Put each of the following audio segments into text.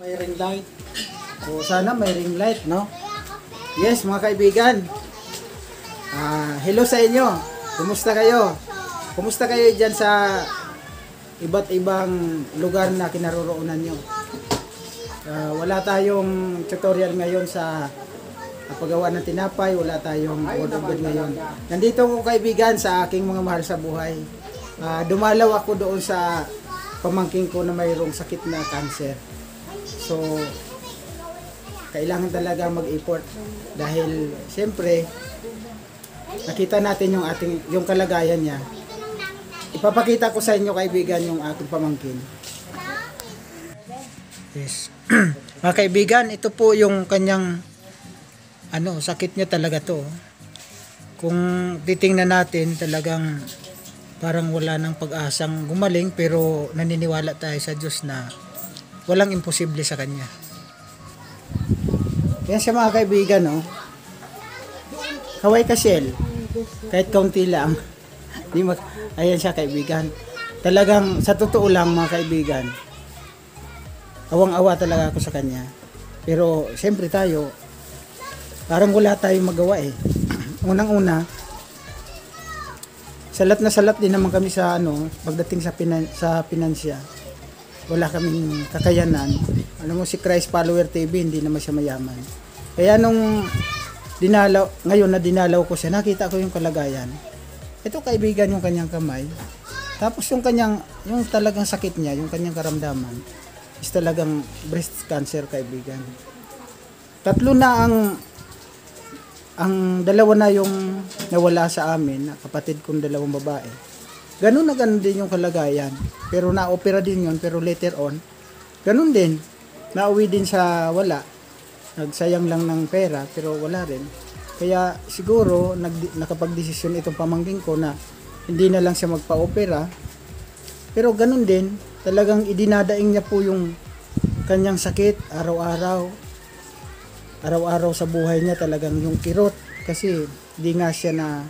May ring light. So sana may ring light, no? Yes, mga kaibigan. Hello sa inyo. Kumusta kayo? Kumusta kayo diyan sa iba't ibang lugar na kinaroroonan nyo? Wala tayong tutorial ngayon sa paggawa ng tinapay, wala tayong board of God ngayon. Nandito ko kaibigan sa aking mga mahal sa buhay. Dumalaw ako doon sa pamangking ko na mayroong sakit na cancer. So, kailangan talaga mag-effort dahil siyempre nakita natin yung kalagayan niya. Ipapakita ko sa inyo kaibigan yung aking pamangkin. Yes. Mga kaibigan, ito po yung kanyang sakit niya talaga to. Kung titingnan natin, talagang parang wala nang pag-asang gumaling, pero naniniwala tayo sa Diyos na walang imposible sa kanya. Yan siya mga kaibigan, no? Kaway ka, Shell. Kahit kaunti lang. Ayan siya kaibigan. Talagang sa totoo lang mga kaibigan, awang-awa talaga ako sa kanya. Pero siyempre tayo, parang wala tayong magawa eh. Unang-una, salat na salat din naman kami sa pagdating sa pinansya. Wala kaming kakayanan. Alam mo, si Christ Follower TV, hindi naman siya mayaman. Kaya nung ngayon na dinalaw ko siya, nakita ko yung kalagayan. Ito kaibigan yung kanyang kamay. Tapos yung talagang sakit niya, yung kanyang karamdaman, is talagang breast cancer kaibigan. Tatlo na ang dalawa na yung nawala sa amin, kapatid kong dalawang babae. Ganun na ganun din yung kalagayan. Pero na-opera din yun, pero later on, ganun din. Nauwi din sa wala. Nagsayang lang ng pera, pero wala rin. Kaya siguro, nakapag-desisyon itong pamangking ko na hindi na lang siya magpa-opera. Pero ganun din, talagang idinadaing niya po yung kanyang sakit araw-araw. Araw-araw sa buhay niya talagang yung kirot. Kasi hindi nga siya na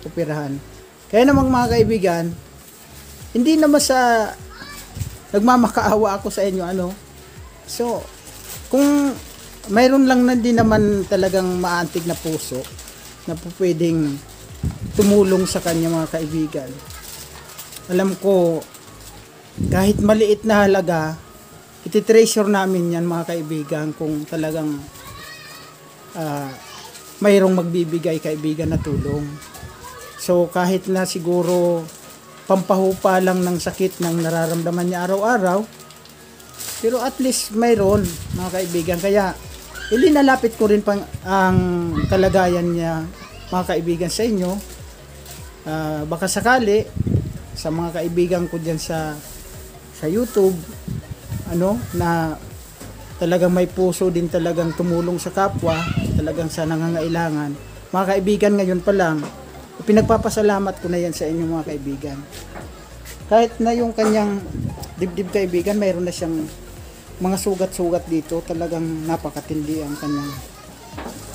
operahan. Kaya namang mga kaibigan, hindi naman sa nagmamakaawa ako sa inyo, So, kung mayroon lang na din naman talagang maantig na puso na pwedeng tumulong sa kanya mga kaibigan. Alam ko, kahit maliit na halaga, iti-treasure namin yan mga kaibigan kung talagang mayroong magbibigay kaibigan na tulong. So kahit na siguro pampahupa lang ng sakit ng nararamdaman niya araw-araw, pero at least mayroon mga kaibigan. Kaya ilinalapit ko rin ang kalagayan niya mga kaibigan sa inyo. Baka sakali sa mga kaibigan ko dyan sa YouTube, na talagang may puso din talagang tumulong sa kapwa, talagang sa nangangailangan. Mga kaibigan, ngayon pa lang, pinagpapasalamat ko na yan sa inyo mga kaibigan. Kahit na yung kanyang dibdib kaibigan, mayroon na siyang mga sugat-sugat dito, talagang napakatindi ang kanyang.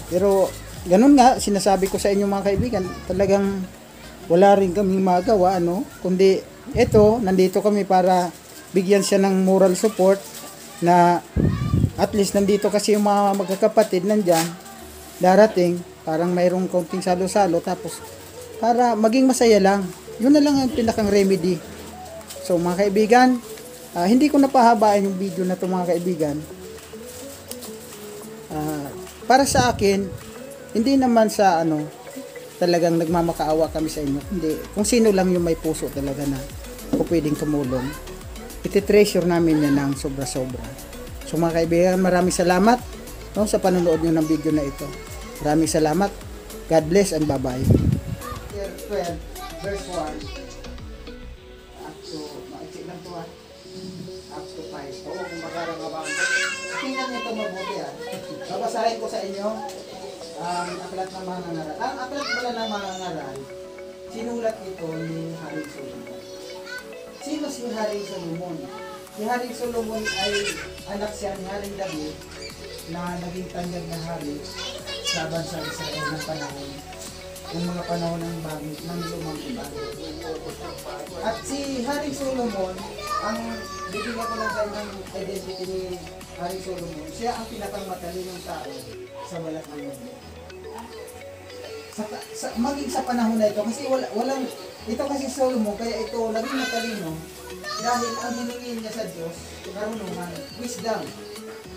Pero ganun nga, sinasabi ko sa inyo mga kaibigan, talagang wala rin kaming magawa, kundi nandito kami para bigyan siya ng moral support na at least nandito kasi yung mga magkakapatid nandyan, darating, parang mayroong konting salo-salo, tapos para maging masaya lang. Yun na lang ang pinakang remedy. So mga kaibigan, hindi ko napahabain yung video na to mga kaibigan. Para sa akin, hindi naman sa talagang nagmamakaawa kami sa inyo. Hindi, kung sino lang yung may puso talaga na pwedeng tumulong, iti-treasure namin yan ng sobra-sobra. So mga kaibigan, maraming salamat sa panonood nyo ng video na ito. Maraming salamat. God bless and bye-bye. 12, verse 1 up to, maiksi lang to up to 5. Oo, kung magarang-abang tingnan nyo ito mabuti babasahin ko sa inyo ang aklat ng mga ngaral. Ang aklat pala ng mga ngaral, sinulat ito ni Haring Solomon. Sino si Haring Solomon? Si Haring Solomon ay anak siya ni Haring David na naging tanyag na hari sa bansa Israel ng panahon ng mga panahon ng lumang ibago. At si Haring Solomon, ang bibigyan ko lang tayo ng identity ni Hari Solomon, siya ang pinakamatalinong tao sa balat ng mundo. Maging sa panahon na ito, kasi walang, ito kasi Solomon, kaya ito naging matalino dahil ang hiningin niya sa Diyos, karunungan, wisdom.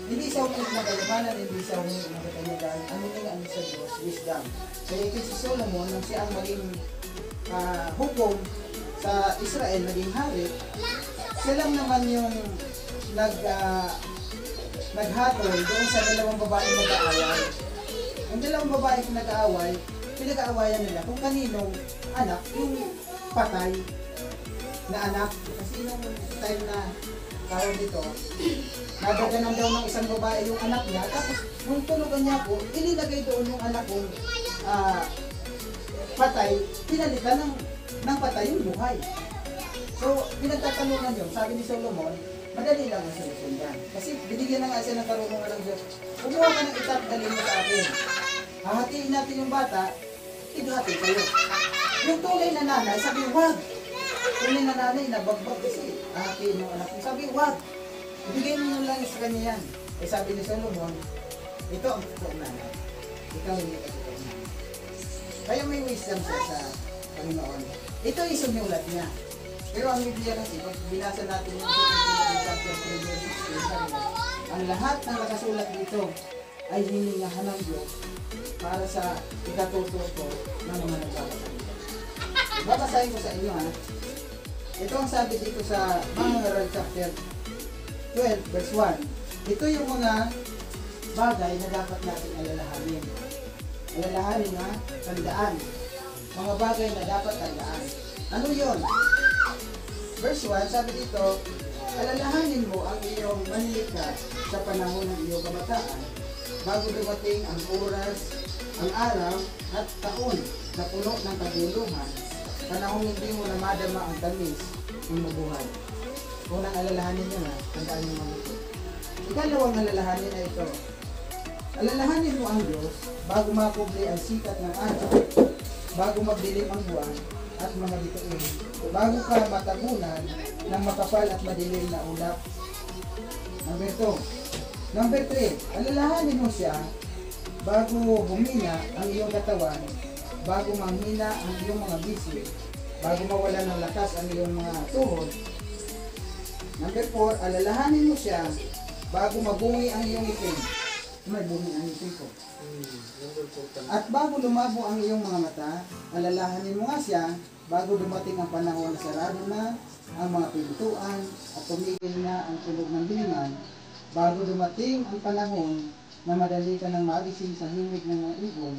Hindi siya humingi ng kayamanan, hindi siya humingi ng katanyagan, ang hiningi sa Diyos, wisdom. Kaya ito si Solomon, nang siya ang maging hukom sa Israel, naging hari, siya lang naman yung naghatol doon sa dalawang babaeng nag-aaway. Ang dalawang babaeng nag-aaway, pinag-aawayan nila kung kaninong anak yung patay na anak. Kasi nung time na tawag dito, nadaganan daw ng isang babae yung anak niya, tapos nung tulugan niya po, inilagay doon yung anak kong patay, pinalitan ng patay yung buhay. So, pinagtatanungan yun, sabi ni Solomon, madali lang ang sinusundan. Kasi binigyan na nga siya ng karunungan ng Diyos. Kumuha ka ng itak, dali mo sa akin. Hahatiin natin yung bata, ito-hati kayo. Yung tunay na nanay, sabi, wag. Tunay na nanay, nabagbag kasi, hahatiin yung anak mo. Sabi, wag. Ibigay mo lang sa kanya yan. Eh sabi ni Solomon, ito ang totoong nanay. Ikaw hindi ka totoong nanay. Kaya may wisdom siya sa Panginoon. Ito yung sumulat niya. Pero ang Biblia kasi, pag binasa natin yung chapter 3, verse 16, ang lahat ng nakasulat dito ay hiningahan ng Diyos para sa ikatututo ng mga nagsasalita. Babasahin ko sa inyo ha. Ito ang sabi dito sa mga Ngaral chapter 12, verse 1. Ito yung mga bagay na dapat natin alalahanin. Alalahanin na tandaan. Mga bagay na dapat tandaan. Ano yun? Verse 1, sabi dito, alalahanin mo ang iyong manlika sa panahon ng iyong kabataan bago dumating ang oras, ang araw at taon na puno ng kaguluhan, panahon hindi mo na madama ang tamis ng mabuhay. Unang alalahanin nyo na, tandaan nyo mabuti. Ikalawang alalahanin na ito, alalahanin mo ang Diyos bago makubli ang sikat ng araw, bago magdilim ang buwan at mga bituin, bago ka matabunan ng makapal at madilim na ulap. Number 3, alalahanin mo siya bago humina ang iyong katawan, bago manghina ang iyong mga bisi, bago mawala ng lakas ang iyong mga tuhod. Number 4, alalahanin mo siya bago mabungi ang iyong ipin. May bungi ang ipin ko. At bago lumabo ang iyong mga mata, alalahanin mo nga siya bago dumating ang panahon na sarado na ang mga pintuan at tumigil na ang tulog ng bilingan, bago dumating ang panahon na madali ka nang magising sa himig ng mga ibon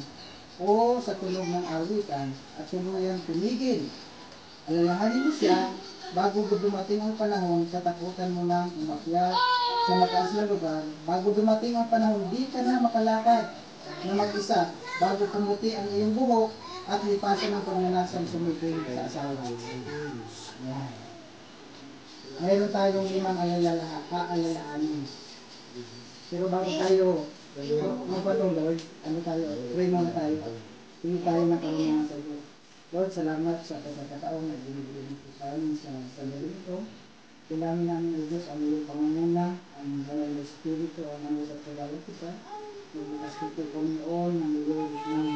o sa tulog ng awitan at tuluyang tumigil. Alalahanin mo siya bago dumating ang panahon, katakutan mo nang umakyat sa mataas na lugar, bago dumating ang panahon, di ka na makalakad na mag-isa, bago pumuti ang iyong buhok at lipasan ng pagnanasang sumipin sa asawa. Yan. Mayroon tayong 5 aalalahanin. Pero bago tayo magpatuloy, pray muna tayo. Hindi tayo nakarunungan sa Diyos. Lord, salamat sa pagkakataon na binibigyan mo sa amin sa sandali ito. Kailangan namin ng Diyos ang iyong pangunguna, ang banal na Espiritu, ang namulat sa bawat isa. Magbukas ito, Panginoon, ng Lord ng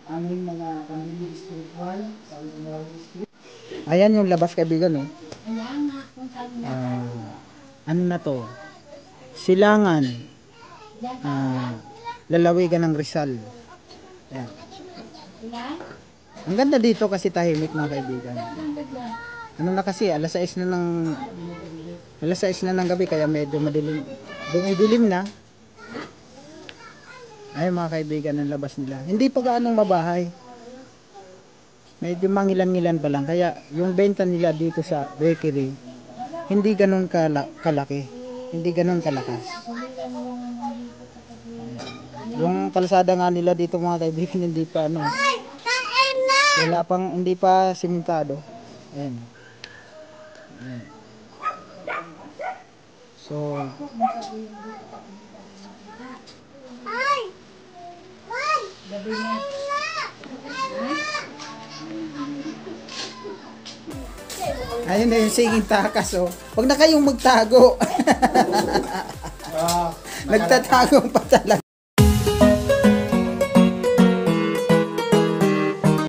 aming mga pamilya spiritual, sa aming mga Espiritu. Ayan yung labas, kaibigan, no? Ano na to? Silangan. Lalawigan ng Rizal. Ayan. Ang ganda dito kasi tahimik, mga kaibigan. Ano na kasi, alas 6 na ng gabi, kaya medyo madilim. Dumidilim na. Ay mga kaibigan, ang labas nila. Hindi pa gaanong mabahay. Medyo mangilan-ngilan pa lang. Kaya yung benta nila dito sa bakery, hindi ganun kalaki. Hindi ganun kalakas. Yung kalsada nga nila dito, mga kaibigan, hindi pa hindi pa simentado. Ayan. Ayan. So, ayun na yung singing takas, oh. Huwag na kayong magtago. Nagtatago pa talaga.